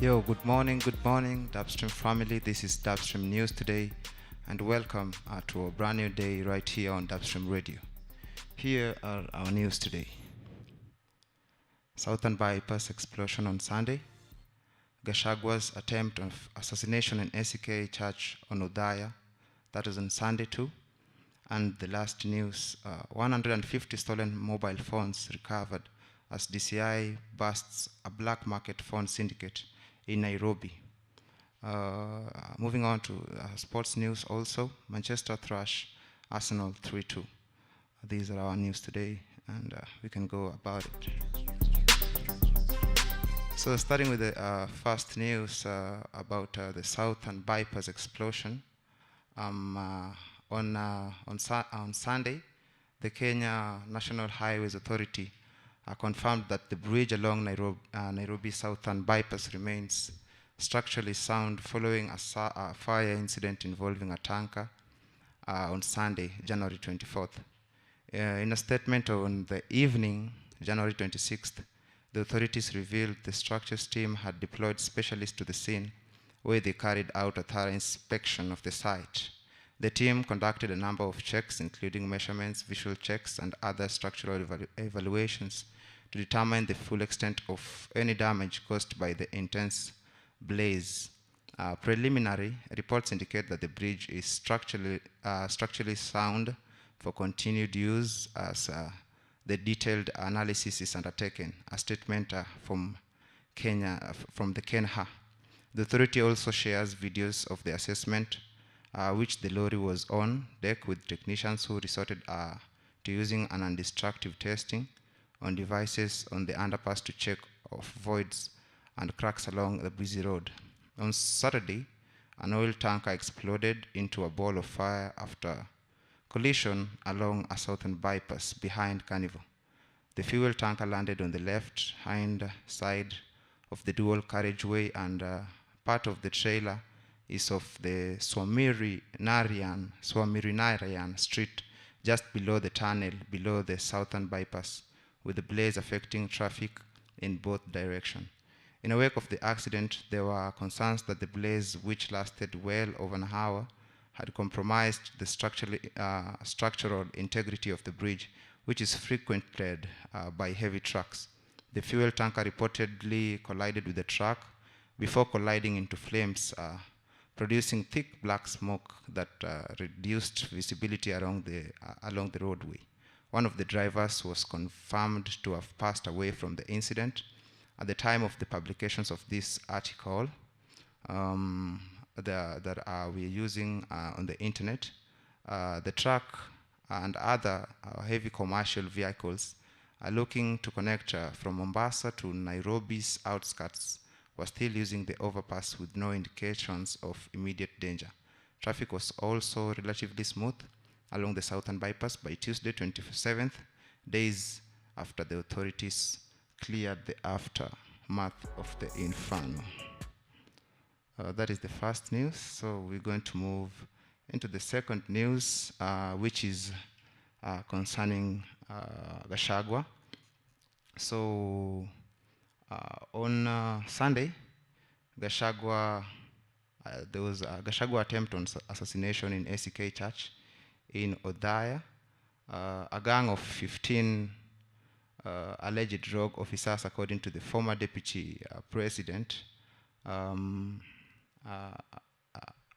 Yo, good morning, Dapstrem family. This is Dapstrem News today, and welcome to a brand new day right here on Dapstrem Radio. Here are our news today. Southern bypass explosion on Sunday. Gachagwa's attempt of assassination in ACK Church on Udaya. That is on Sunday too. And the last news, 150 stolen mobile phones recovered as DCI busts a black market phone syndicate in Nairobi. Moving on to sports news also, Manchester thrash Arsenal 3-2. These are our news today, and we can go about it. So starting with the first news about the Southern bypass explosion. On Sunday, the Kenya National Highways Authority confirmed that the bridge along Nairobi Southern bypass remains structurally sound following a fire incident involving a tanker on Sunday, January 24th. In a statement on the evening, January 26th, the authorities revealed the structures team had deployed specialists to the scene, where they carried out a thorough inspection of the site. The team conducted a number of checks, including measurements, visual checks, and other structural evaluations to determine the full extent of any damage caused by the intense blaze. Preliminary reports indicate that the bridge is structurally sound for continued use as the detailed analysis is undertaken. A statement from the Kenha. The authority also shares videos of the assessment which the lorry was on deck with technicians who resorted to using an undestructive testing on devices on the underpass to check of voids and cracks along the busy road. On Saturday, an oil tanker exploded into a ball of fire after collision along a southern bypass behind Carnival. The fuel tanker landed on the left hind side of the dual carriageway, and part of the trailer is of the Swaminarayan Street, just below the tunnel below the southern bypass, with the blaze affecting traffic in both directions. In the wake of the accident, there were concerns that the blaze, which lasted well over an hour, had compromised the structural integrity of the bridge, which is frequented by heavy trucks. The fuel tanker reportedly collided with the truck before colliding into flames, producing thick black smoke that reduced visibility along the roadway. One of the drivers was confirmed to have passed away from the incident. At the time of the publications of this article that we're using on the internet, the truck and other heavy commercial vehicles are looking to connect from Mombasa to Nairobi's outskirts were still using the overpass with no indications of immediate danger. Traffic was also relatively smooth along the southern bypass by Tuesday 27th, days after the authorities cleared the aftermath of the inferno. That is the first news. So we're going to move into the second news, which is concerning Gachagua. So on Sunday, Gachagua, there was a Gachagua attempt on assassination in ACK Church in Udaya. A gang of 15 alleged rogue officers, according to the former deputy president,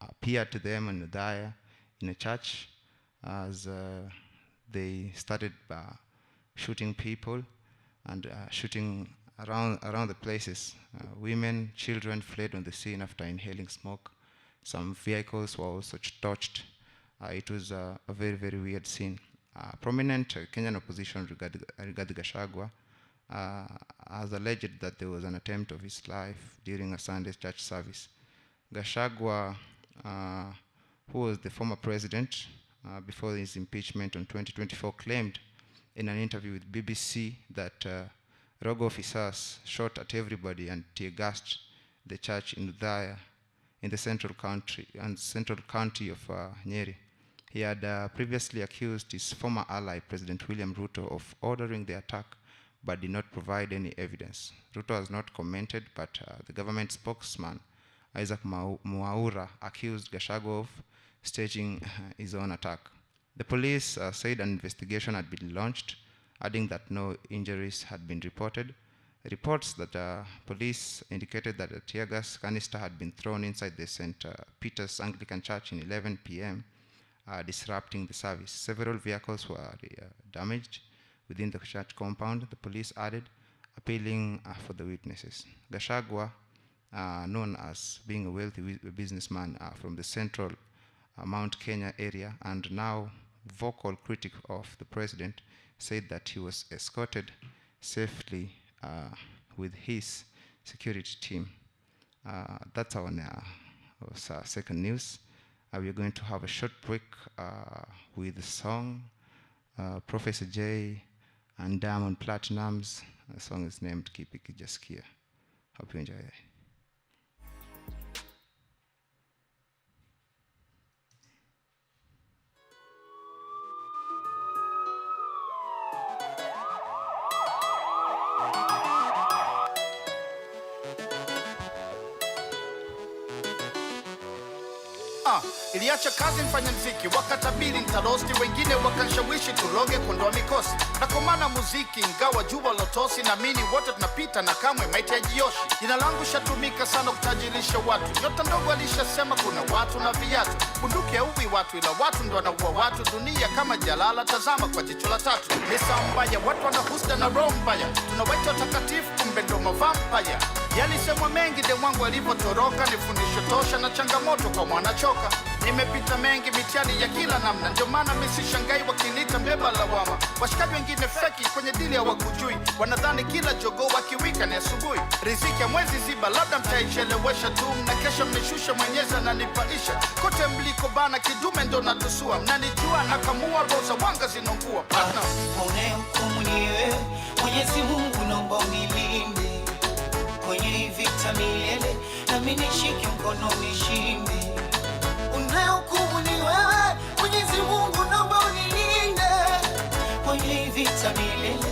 appeared to them in Udaya in a church as they started shooting people and shooting around the places. Women, children fled on the scene after inhaling smoke. Some vehicles were also torched. It was a very, very weird scene. Prominent Kenyan opposition regarding Gachagua has alleged that there was an attempt of his life during a Sunday church service. Gachagua, who was the former president before his impeachment in 2024, claimed in an interview with BBC that rogue officers shot at everybody and tear-gassed the church in Udhaya in the central county of Nyeri. He had previously accused his former ally, President William Ruto, of ordering the attack, but did not provide any evidence. Ruto has not commented, but the government spokesman, Isaac Mwaura, accused Gachagua of staging his own attack. The police said an investigation had been launched, adding that no injuries had been reported. Reports that police indicated that a tear gas canister had been thrown inside the St. Peter's Anglican Church in 11 p.m., disrupting the service. Several vehicles were damaged within the church compound, the police added, appealing for the witnesses. Gachagua, known as being a wealthy businessman from the central Mount Kenya area and now vocal critic of the president, said that he was escorted safely with his security team. That's our second news. We're going to have a short break with the song Professor J and Diamond Platinum's. The song is named Keep It Just Here. Hope you enjoy it. Iliacha kazi mfanya mziki, wakatabiri nitarosti, wengine wakanshawishi turoge kondoa mikosi. Nakomana muziki ingawa jua lotosi, na mini wote tunapita na kamwe mahitaji yoshi. Jina langu shatumika sana kutajirisha watu, nyota ndogo alishasema kuna watu na viatu. Bunduki hauwi watu ila watu ndo wanaua watu, dunia kama jalala tazama kwa jicho la tatu. Misa mbaya, watu wanahusda na roho mbaya, tunawaita takatifu kumbe ndo mavampaya. Yalisemwa mengi de mwangu alipotoroka, ni fundisho tosha na changamoto kwa mwanachoka. Nimepita mengi mitihani ya kila namna, ndio maana mimi sishangai wakinita mbeba lawama. Washikaji wengine feki kwenye dili ya wakujui, wanadhani kila jogoo wakiwika ni asubuhi. Riziki ya mwezi ziba labda mtaichelewesha tu, na kesho mnishusha Mwenyezi ananipaisha. Kote mliko bana kidume ndo natusua, mnanijua nakamua roza wanga zinongua. Mone ukumunie Mwenyezi Mungu naomba unilinde kwenye vita milele, na mimi nishike mkono nishinde. Unahukumu ni wewe Mwenyezi Mungu naomba unilinde kwenye vita milele,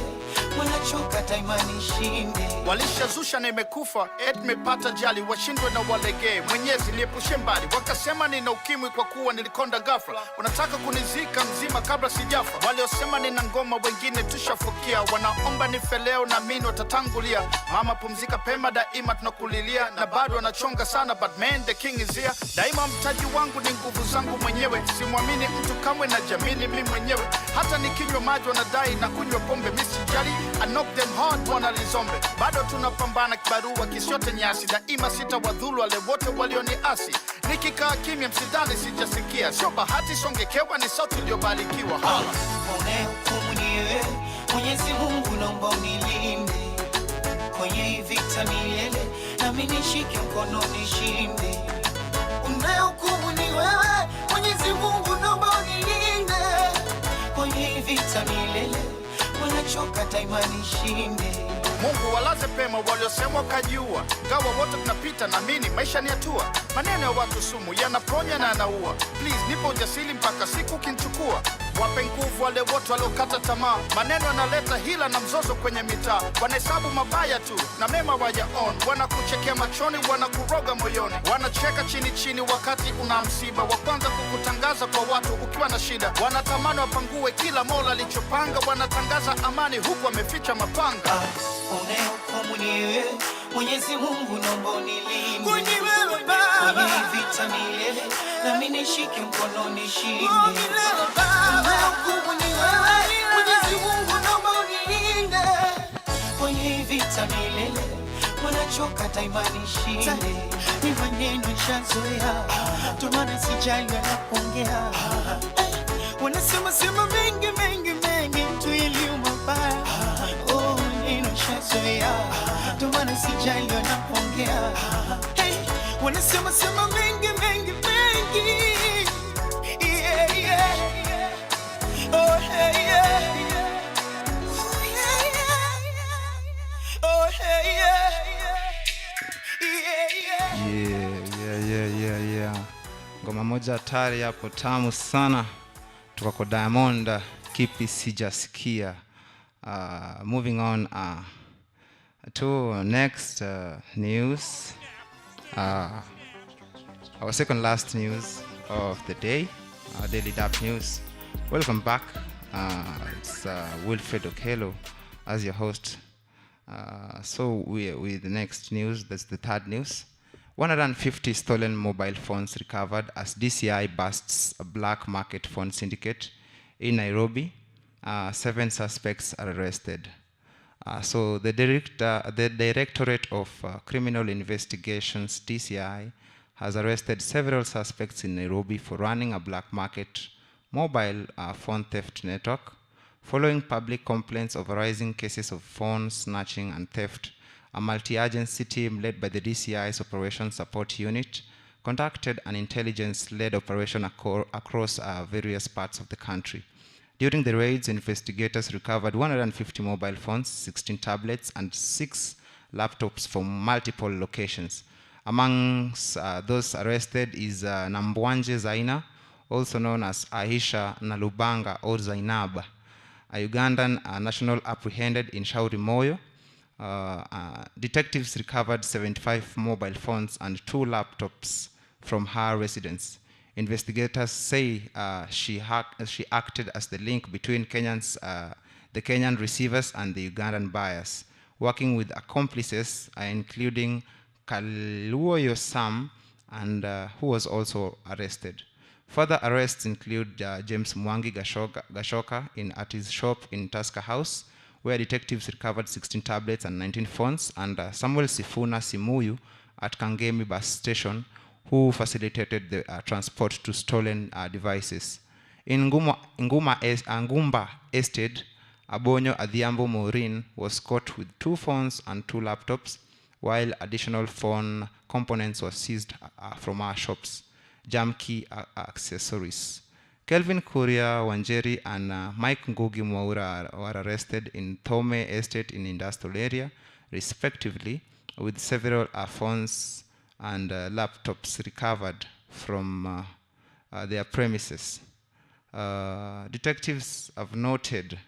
wanachoka daima nishinde. Walishazusha nimekufa, mepata jali, washindwe na walegee. Mwenyezi niepushe mbali, wakasema nina ukimwi kwa kuwa nilikonda ghafla. Wanataka kunizika mzima kabla sijafa. Waliosema nina ngoma wengine tushafukia, wanaomba nife leo na mimi watatangulia. Mama pumzika pema, daima tunakulilia, na bado wanachonga sana but man the king is here. Daima mtaji wangu ni nguvu zangu mwenyewe, simwamini mtu kamwe na jamini mimi mwenyewe. Hata nikinywa maji wanadai na kunywa pombe, mimi sijali, I knock them hard wanalizombe. Bado tunapambana kibarua kisiote nyasi, daima sitawadhulu wale wote walioniasi. Nikikaa kimya msidhani sijasikia, sio bahati songekewa ni sauti iliyobarikiwa. Mone ukumunie Mwenyezi Mungu naomba unilinde kwenye vita milele, na mimi nishike mkono nishinde. Unahukumu ni wewe Mwenyezi Mungu naomba unilinde kwenye vita milele, wanachoka daima nishinde. Mungu walaze pema waliosemwa kajiua, gawa wote tunapita na mimi maisha ni hatua. Maneno ya watu sumu yanaponya na yanaua, please nipo ujasiri mpaka siku kinchukua. Wape nguvu wale wote waliokata tamaa, maneno yanaleta hila na mzozo kwenye mitaa. Wanahesabu mabaya tu na mema wayaon, wanakuchekea machoni, wanakuroga moyoni. Wanacheka chini chini wakati una msiba, wa kwanza kukutangaza kwa watu ukiwa na shida. Wanatamani wapangue kila Mola alichopanga, wanatangaza amani huku wameficha mapanga. Unahukumu ni wewe Mwenyezi Mungu naomba unilinde kwenye vita milele, na mimi nishike mkono nishinde. Unahukumu ni wewe Mwenyezi Mungu naomba unilinde kwenye vita milele, wanachoka daima nishinde. Ni maneno nishazoea, ndio maana sijali wanapoongea. Wanasema sema mengi mengi mengi tu ili umabaya. Nishazoea, ndio maana sijali wanapoongea. Hey, wanasema sema mengi mengi mengi. Yeah, yeah. Oh, hey, yeah. moja hatari hapo tamu sana kutoka kwa Diamond, kipi sijasikia. Moving on to next news. Our second last news of the day, Daily DAP News. Welcome back. It's Wilfred Okelo as your host. So with the next news, that's the third news. 150 stolen mobile phones recovered as DCI busts a black market phone syndicate in Nairobi. 7 suspects are arrested. So the Directorate of Criminal Investigations, DCI, has arrested several suspects in Nairobi for running a black market mobile phone theft network, following public complaints of rising cases of phone snatching and theft. A multi-agency team led by the DCI's Operation Support Unit conducted an intelligence-led operation across various parts of the country. During the raids, investigators recovered 150 mobile phones, 16 tablets, and 6 laptops from multiple locations. Amongst those arrested is Nambwanje Zaina, also known as Aisha Nalubanga or Zainab, a Ugandan national apprehended in Shauri Moyo. Detectives recovered 75 mobile phones and 2 laptops from her residence. Investigators say she acted as the link between the Kenyan receivers and the Ugandan buyers, working with accomplices including Kaluoyo Sam, and who was also arrested. Further arrests include James Mwangi Gashoka at his shop in Tusker House, where detectives recovered 16 tablets and 19 phones, and Samuel Sifuna Simuyu at Kangemi bus station, who facilitated the transport to stolen devices. In Ngumba Estate, Abonyo Adhiambo Maureen was caught with 2 phones and 2 laptops, while additional phone components were seized from our shops. Jamkey Accessories. Kelvin Kuria Wanjeri and Mike Ngugi Mwaura were arrested in Thome Estate in industrial area, respectively, with several phones and laptops recovered from their premises. Detectives have noted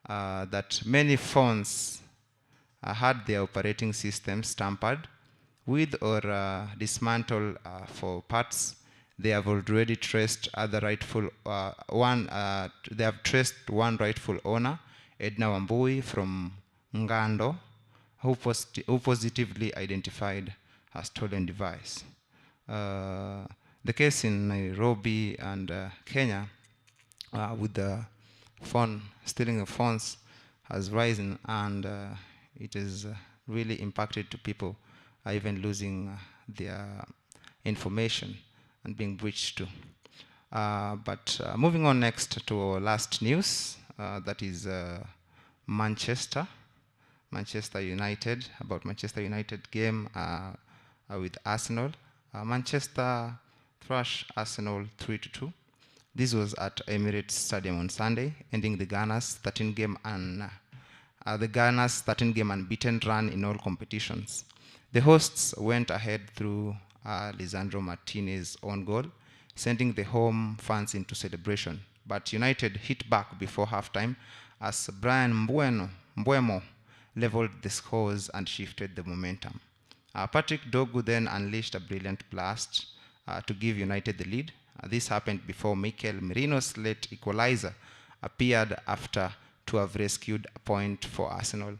that many phones had their operating systems tampered with or dismantled for parts. They have already traced other rightful they have traced one rightful owner, Edna Wambui from Ngando, who positively identified a stolen device. The case in Nairobi and Kenya with the stealing of phones has risen, and it is really impacted to people, even losing their information and being breached too. But moving on next to our last news, that is Manchester United, about Manchester United game with Arsenal. Manchester thrashed Arsenal 3-2. This was at Emirates Stadium on Sunday, ending the Gunners' 13-game unbeaten run in all competitions. The hosts went ahead through Lisandro Martinez's own goal, sending the home fans into celebration. But United hit back before halftime as Brian Mbeumo leveled the scores and shifted the momentum. Patrick Dogu then unleashed a brilliant blast to give United the lead. This happened before Mikel Merino's late equalizer appeared after to have rescued a point for Arsenal.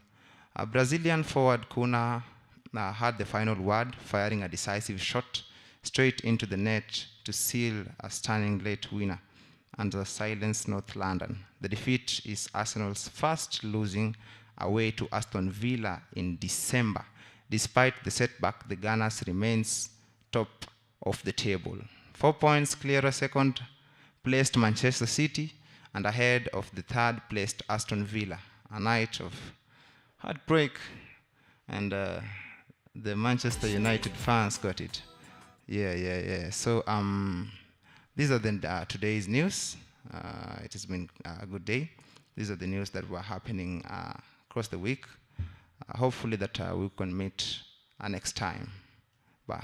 Brazilian forward Kuna had the final word, firing a decisive shot straight into the net to seal a stunning late winner and silence North London. The defeat is Arsenal's first losing away to Aston Villa in December. Despite the setback, the Gunners remains top of the table. 4 points clear a second-placed Manchester City and ahead of the third-placed Aston Villa. A night of heartbreak, and the Manchester United fans got it. Yeah. So these are the today's news. It has been a good day. These are the news that were happening across the week. Hopefully that we can meet next time. Bye.